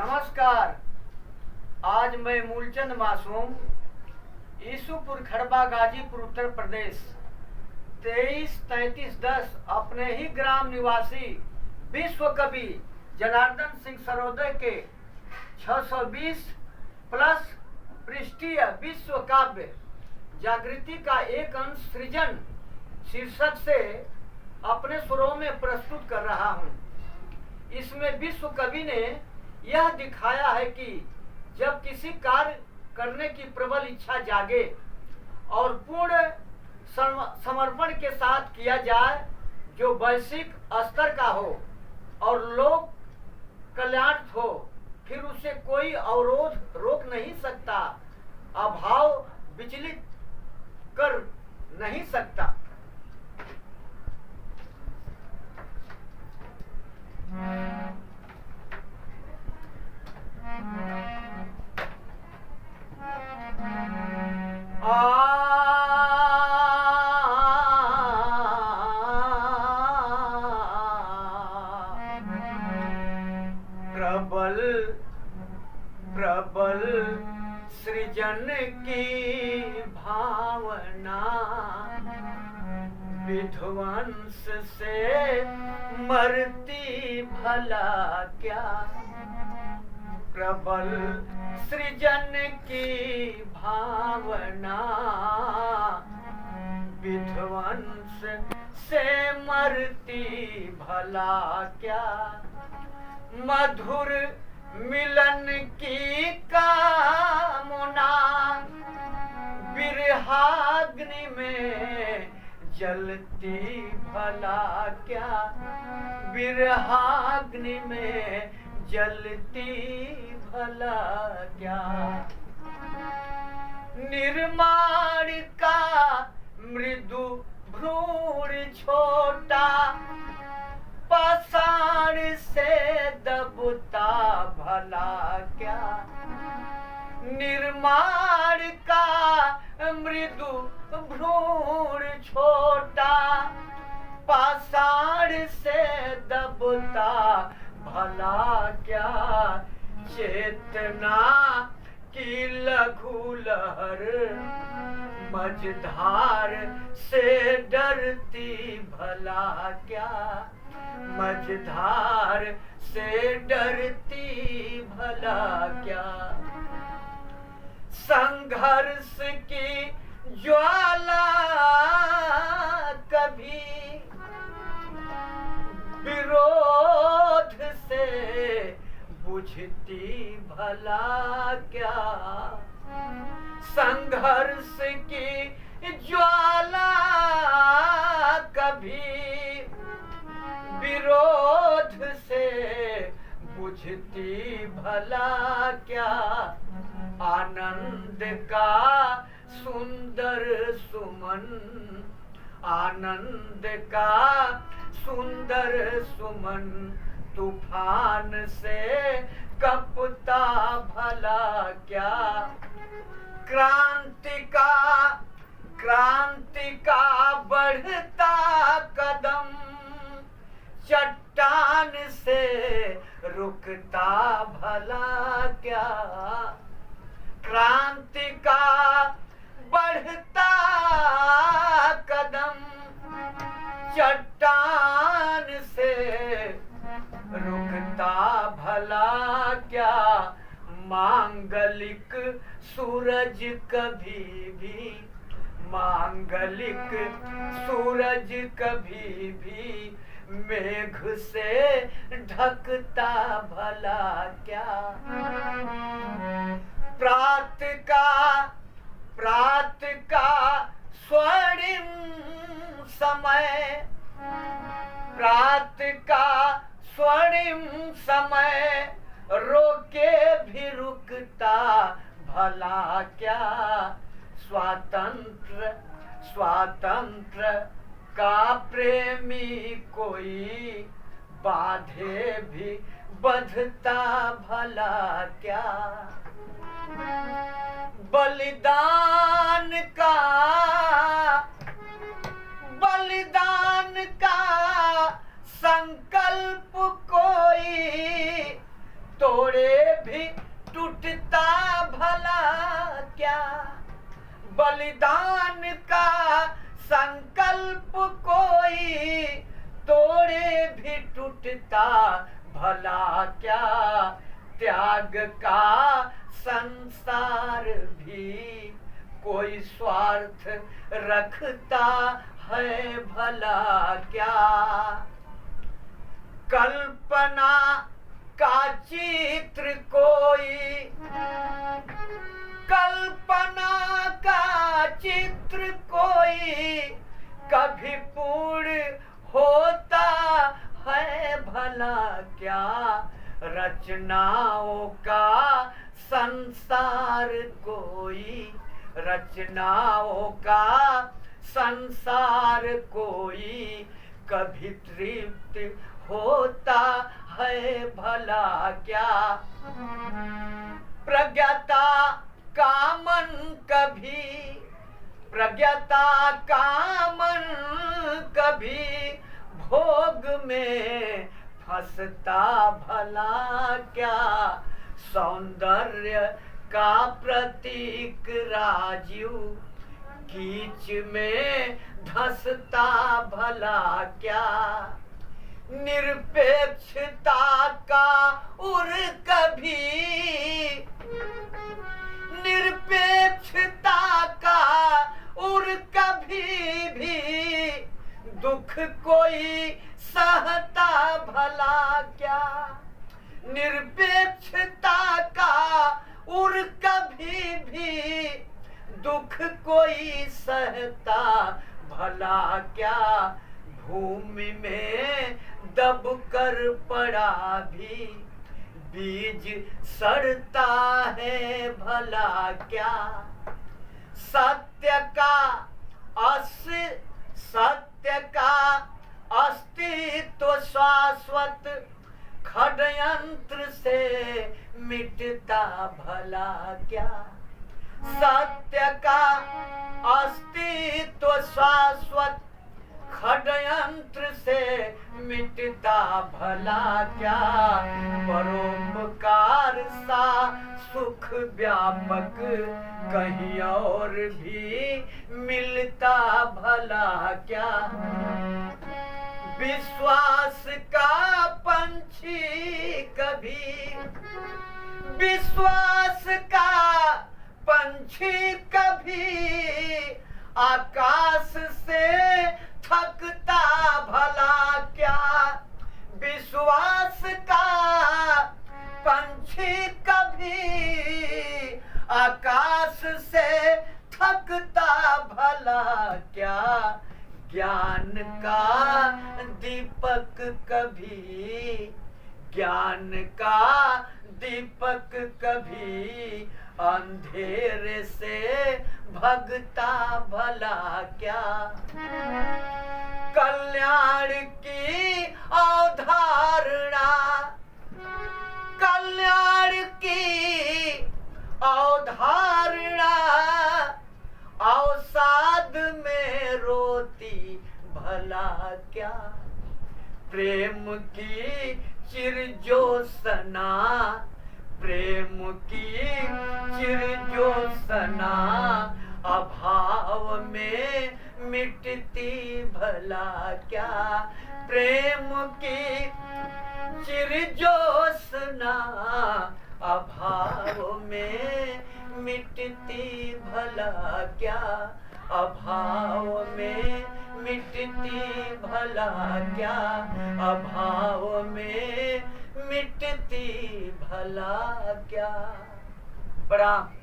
नमस्कार। आज मैं मूलचंद मासूम ईसूपुर खड़बा गाजीपुर उत्तर प्रदेश 23-33-10 अपने ही ग्राम निवासी विश्व कवि जनार्दन सिंह सरोदे के 620 प्लस पृष्ठीय विश्व काव्य जागृति का एक अंश सृजन शीर्षक से अपने स्वरों में प्रस्तुत कर रहा हूँ। इसमें विश्व कवि ने यह दिखाया है कि जब किसी कार्य करने की प्रबल इच्छा जागे और पूर्ण समर्पण के साथ किया जाए, जो वैश्विक स्तर का हो और लोक कल्याण हो, फिर उसे कोई अवरोध रोक नहीं सकता, अभाव विचलित कर नहीं सकता। प्रबल सृजन की भावना विध्वंस से मरती भला क्या। प्रबल सृजन की भावना विध्वंस से मरती भला क्या। मधुर मिलन की कामना विरहाग्नि में जलती भला क्या। विरहाग्नि में जलती भला क्या। निर्माण का मृदु भ्रूण छोटा पाषाण से दबता भला क्या। निर्माण का मृदु भ्रूण छोटा पाषाण से दबता भला क्या। चेतना की लघु लहर मझधार से डरती भला क्या। मझधार से डरती भला क्या। संघर्ष की ज्वाला कभी विरोध से बुझती भला क्या। संघर्ष की ज्वाला कभी विरोध से बुझती भला क्या। आनंद का सुंदर सुमन आनंद का सुंदर सुमन तूफान से कपता भला क्या। क्रांति का बढ़ता कदम चट्टान से रुकता भला क्या। क्रांति का बढ़ता कदम चट्टान से रुकता भला क्या। मांगलिक सूरज कभी भी मेघ से ढकता भला क्या। प्रात का स्वर्णिम समय रोके भी रुकता भला क्या। स्वातंत्र का प्रेमी कोई बाधे भी बधता भला क्या। बलिदान का संकल्प कोई तोड़े बलिदान का संकल्प कोई तोड़े भी टूटता भला क्या, त्याग का संसार भी कोई स्वार्थ रखता है भला क्या। कल्पना का चित्र कोई, कल्पना का चित्र कोई कभी पूर्ण होता है भला क्या। रचनाओं का संसार कोई, रचनाओं का संसार कोई कभी तृप्त होता है भला क्या। प्रज्ञाता का मन कभी, प्रज्ञाता का मन कभी भोग में फंसता भला क्या। सौंदर्य का प्रतीक राजू कीच में धंसता भला क्या। निरपेक्षता का उर कभी, निरपेक्षता का उर कभी भी दुख कोई सहता भला क्या। निरपेक्षता का उर कभी भी दुख कोई सहता भला क्या। भूमि में दब कर पड़ा भी बीज सड़ता है भला क्या। सत्य का सत्य का अस्तित्व शाश्वत षड्यंत्र से मिटता भला क्या। सत्य का अस्तित्व शाश्वत षड्यंत्र से मिटता भला क्या। परोपकार सा सुख व्यापक कहीं और भी मिलता भला क्या। विश्वास का पंछी कभी, विश्वास का पंछी कभी आकाश से थकता भला क्या। विश्वास का पंछी कभी आकाश से थकता भला क्या। ज्ञान का दीपक कभी, ज्ञान का दीपक कभी अंधेरे से भगता भला क्या। कल्याण की अवधारणा, कल्याण की अवधारणा अवसाद में रोती भला क्या। प्रेम की चिरजोसना, प्रेम की चिरजोसना अभाव में मिटती भला क्या। प्रेम की चिरजोसना अभाव में मिटती भला क्या। अभाव में मिटती भला क्या। अभाव में मिटती भला क्या। प्रणाम।